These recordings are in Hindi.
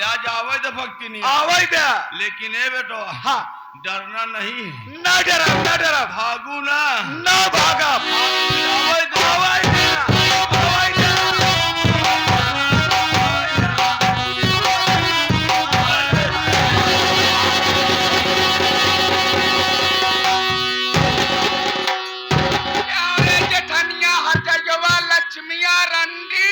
आज आवे तो भक्ति नहीं आवे दे, लेकिन ए बेटो हाँ डरना नहीं, ना डरा ना डरा, भागू ना ना भागा, आवे दे। आवे दे, आवे दे। अरे जेठनिया हटजवा लक्ष्मिया रंडी,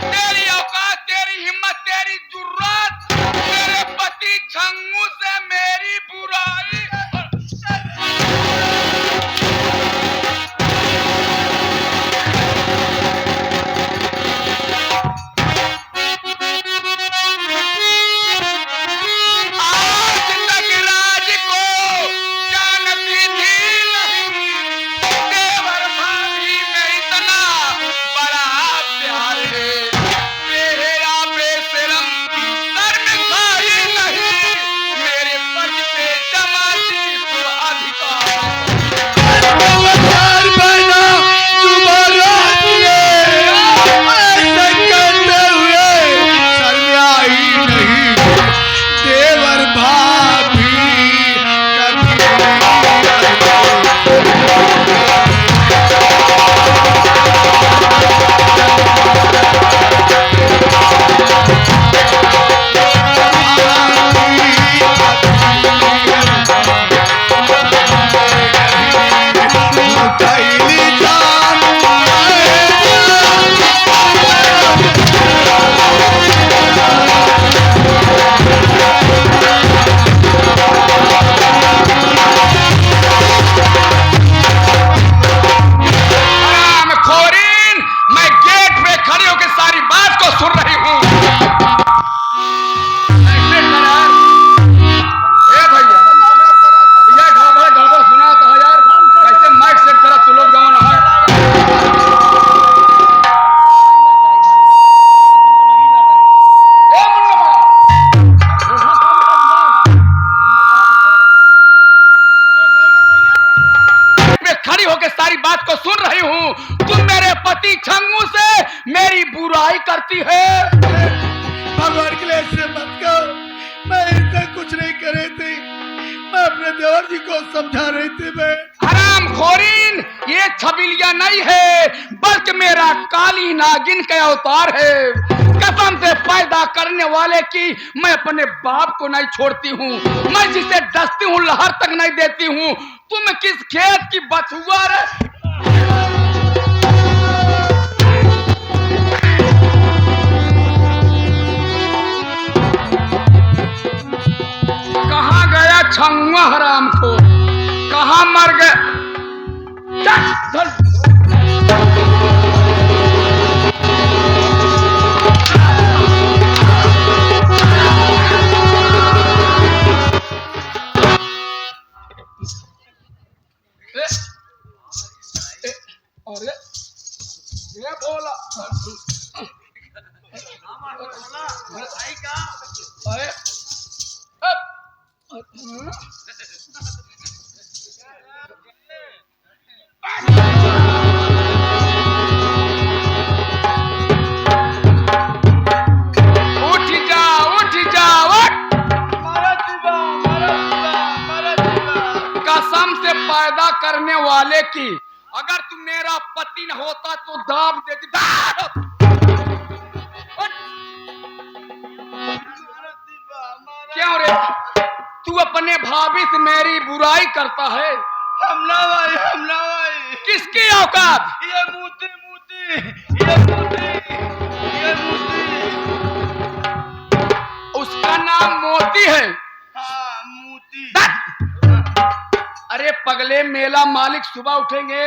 तेरी औकात, तेरी हिम्मत, तेरी जुर्रत, मेरे पति छंगू से मेरी बुराई। आज तक राज को जानती थी नहीं, देवर भाभी में इतना बड़ा प्यार है, तेरा बेशरम शर्म खाई नहीं, मेरे पद पे जमाती तू अधिकार। हरामखोरीन, मैं गेट पे खड़ी होकर सारी बात को सुन रही हूँ। ऐसे करार, ए भैया, ये गड़बड़ सुना तो है यार, कैसे माइक सेट करा तू लोग जवान है। ए मुन्ना, मैं खड़ी होकर सारी बात को सुन रही हूँ, तुम मेरे पति छंगू से मेरी बुराई करती है। भगवान के लिए ऐसे मत कर, मैं इनसे कुछ नहीं कर रही थी, मैं अपने देवर जी को समझा रही थी। मैं हरामखोरीन, ये छबिलिया नहीं है, बल्कि मेरा काली नागिन का अवतार है। कसम से पैदा करने वाले की मैं अपने बाप को नहीं छोड़ती हूँ, मैं जिसे डसती हूँ लहर तक नहीं देती हूँ। तुम किस खेत की बछुआ रे? कहाँ गया छंगुआ हराम को, कहाँ मर गए? चल, चल। अरे ये बोला अरे उठ जा, उठ जा, उठ। कसम से पैदा करने वाले की, अगर तू मेरा पति न होता तो दाब देती। क्यों रे, तू अपने भाभी से मेरी बुराई करता है? हम ना भाई, हम ना भाई। किसकी औकात? ये मूती मूती, ये मूती, ये मूती। उसका नाम मोती है। हाँ मूती। अरे पगले, मेला मालिक सुबह उठेंगे,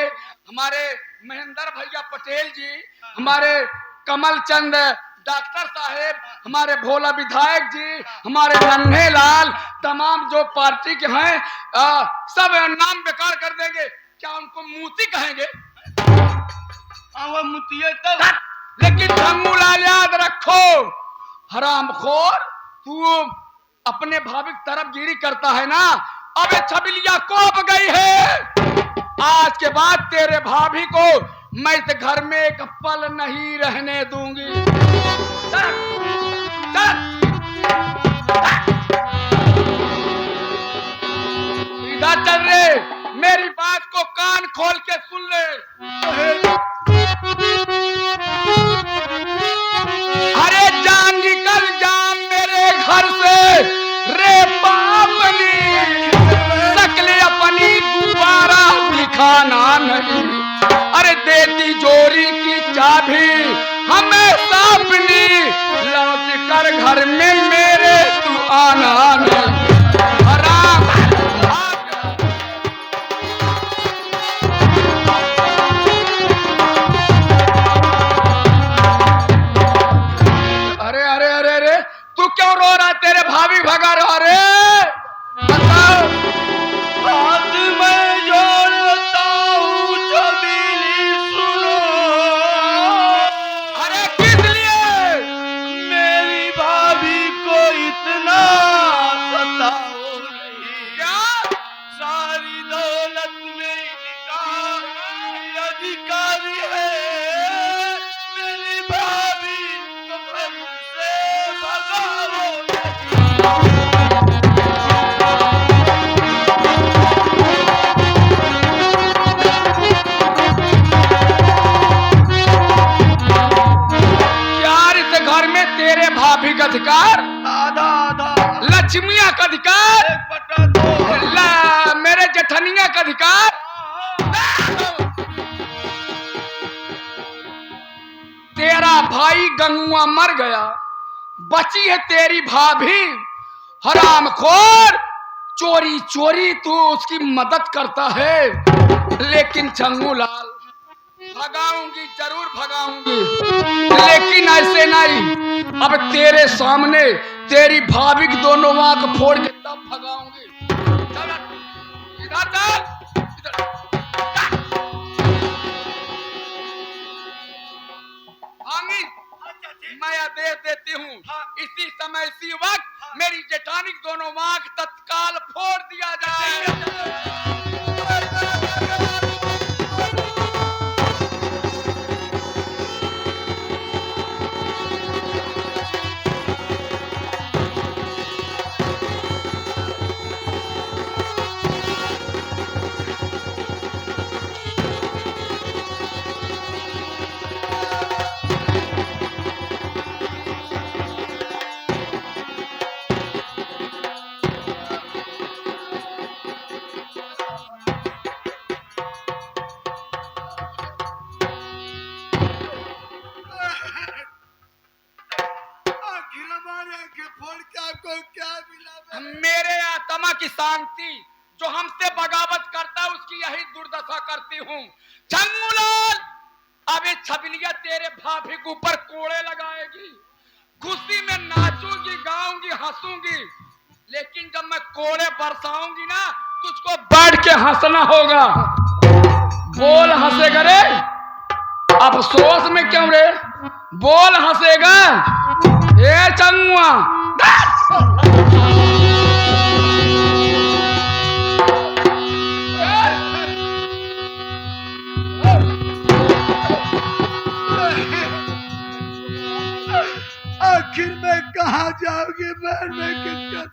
हमारे महेंद्र भैया पटेल जी, हमारे कमल चंद डॉक्टर साहेब, हमारे भोला विधायक जी, हमारे नन्हे लाल, तमाम जो पार्टी के हैं सब नाम बेकार कर देंगे। क्या उनको मूती कहेंगे? वो मुतिया तब। लेकिन छंगूलाल याद रखो, हरामखोर, तू अपने भाभी की तरफगिरी करता है ना, अबे छबिलिया कोप गई है। आज के बाद तेरे भाभी को मैं इस घर में एक पल नहीं रहने दूंगी। चल, चल। तिजोरी की चाबी हमेशा अपनी लौट कर घर में मेरे तू आना हराम। अरे अरे अरे अरे तू क्यों रो रहा? तेरे भाभी भगा रहा रे, बताओ। हाथ में जोड़ता हूँ चमेली सुनो। अरे किस लिए? मेरी भाभी को इतना सताओ नहीं। क्या? सारी दौलत में इनका अधिकार है। मेरी भाभी को घर से भगाओ नहीं। यार इस घर में तेरे भाभी का अधिकार, आधा आधा लक्ष्मिया का अधिकार, 1/2। मेरे जेठनिया का अधिकार। तेरा भाई गंगुआ मर गया, बची है तेरी भाभी। हरामखोर, चोरी चोरी तू उसकी मदद करता है। लेकिन चंगूलाल, भगाऊंगी, जरूर भगाऊंगी, लेकिन ऐसे नहीं। अब तेरे सामने तेरी भाभी की दोनों आंख फोड़ के तब भगाऊंगी। चल इधर चल, इधर। भागी, मैं आदेश देती हूँ, इसी समय इसी वक्त मेरी जेठानी की दोनों आंख तत्काल फोड़ दिया जाए। आखिर हमारे आंखें फोड़ के आपको क्या मिला? मेरे आत्मा की शांति, जो हमसे बगावत करता है उसकी यही दुर्दशा करती हूँ। चंगूलाल, अब ये छबिलिया तेरे भाभी के ऊपर कोड़े लगाएगी। खुशी में नाचूंगी, गाऊंगी, हंसूंगी, लेकिन जब मैं कोड़े बरसाऊंगी ना, तुझको बैठ के हंसना होगा। बोल हंसेगा रे? अफसोस में क्यों रे? बोल हंसेगा? ए चंगुआ, आखिर में कहाँ जाओगे? बहन में किसका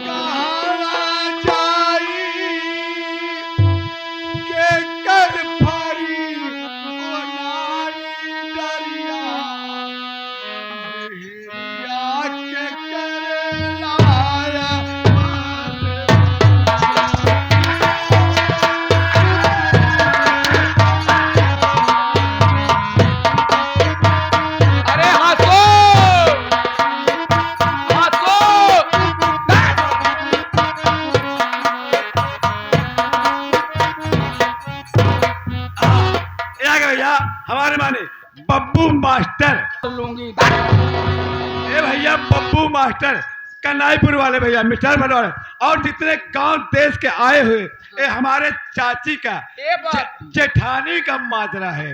कहाँ जाई के कर फारी ओ नारी डरिया हिरिया के कर लाया अरे हंसो, हंसो। भैया हमारे माने बब्बू मास्टर लूंगी। ए भैया बब्बू मास्टर कन्हाईपुर वाले भैया मिठाई भरवाले और जितने गांव देश के आए हुए ये हमारे चाची का ए बात। जेठानी का माजरा है।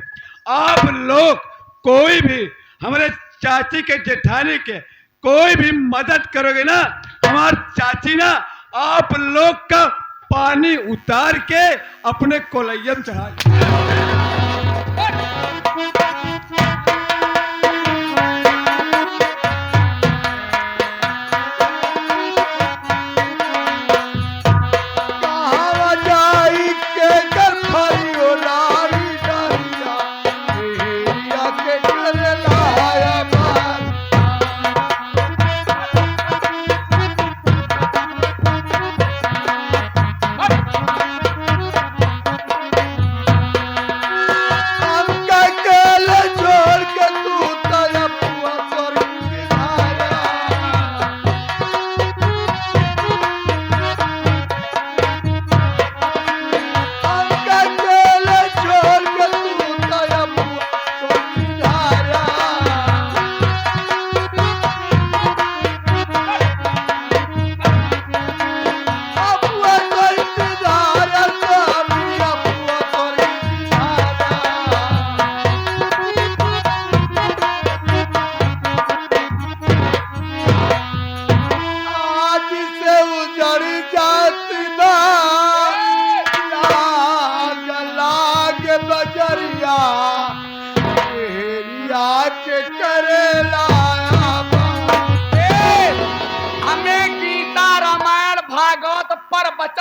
आप लोग कोई भी हमारे चाची के जेठानी के कोई भी मदद करोगे ना, हमारी चाची ना आप लोग का पानी उतार के अपने कोलैयम चढ़ा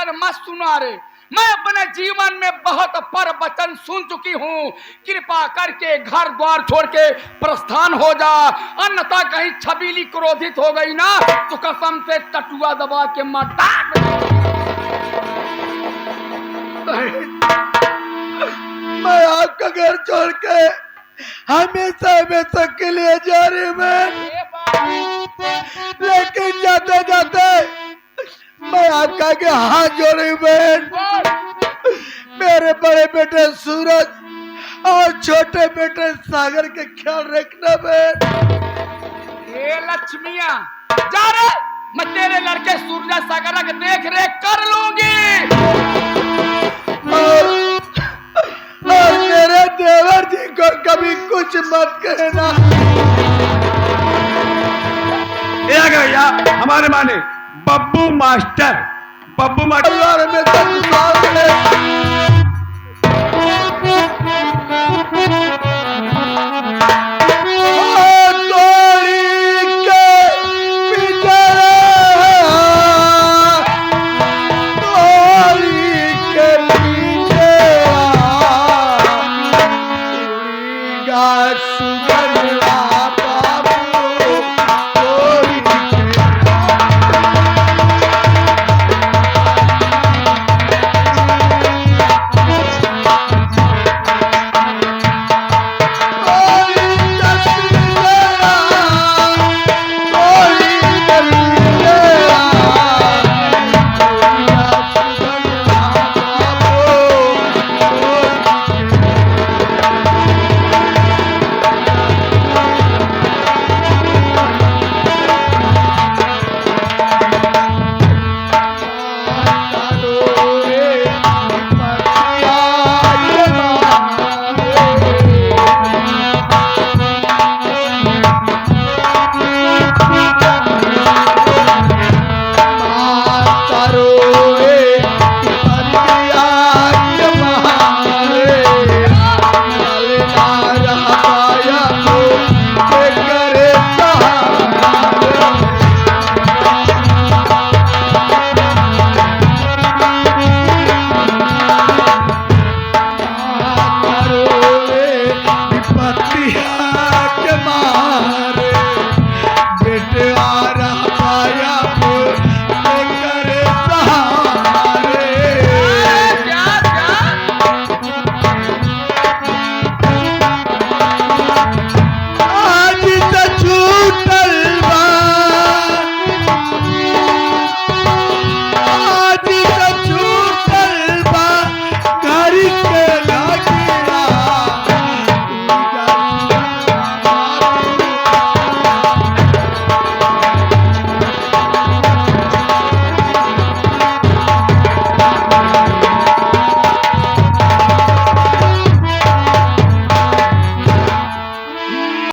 वचन मत सुना रे। मैं अपने जीवन में बहुत पर वचन सुन चुकी हूँ। कृपा करके घर द्वार छोड़ के प्रस्थान हो जा, अन्यथा कहीं छबीली क्रोधित हो गई ना तो कसम से टटुआ दबा के माता। मैं आपका घर छोड़ के हमेशा हमेशा के लिए जा रही मैं, लेकिन जाते जाते मैं आपका के हाथ जोड़ी बहन। मेरे बड़े बेटे सूरज और छोटे बेटे सागर के ख्याल रखना बहन। ये लक्ष्मिया जा रे, मैं तेरे लड़के सूरज सागर की देख रेख कर लूंगी। और मेरे देवर जी को कभी कुछ मत कहना। ये आ गया हमारे माने बब्बू मास्टर। में तो